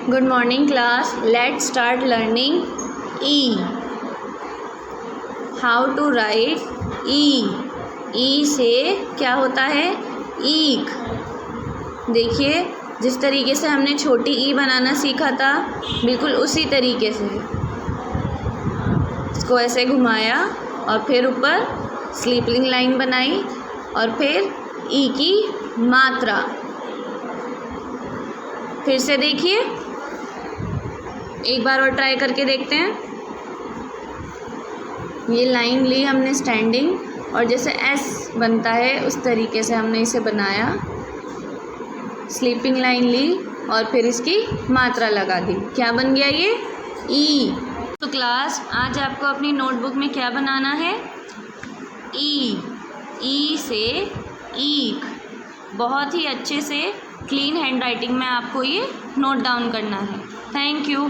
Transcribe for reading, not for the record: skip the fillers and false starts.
Good morning class. Let's start learning E. How to write E. E से क्या होता है? ईक. देखिए जिस तरीके से हमने छोटी ई बनाना सीखा था बिल्कुल उसी तरीके से इसको ऐसे घुमाया और फिर ऊपर स्लीपिंग लाइन बनाई और फिर ई की मात्रा. फिर से देखिए, एक बार और ट्राई करके देखते हैं. ये लाइन ली हमने स्टैंडिंग और जैसे एस बनता है उस तरीके से हमने इसे बनाया. स्लीपिंग लाइन ली और फिर इसकी मात्रा लगा दी. क्या बन गया ये? ई. तो क्लास आज आपको अपनी नोटबुक में क्या बनाना है? ई. ई से ईक. बहुत ही अच्छे से क्लीन हैंड राइटिंग में आपको ये नोट डाउन करना है. Thank you.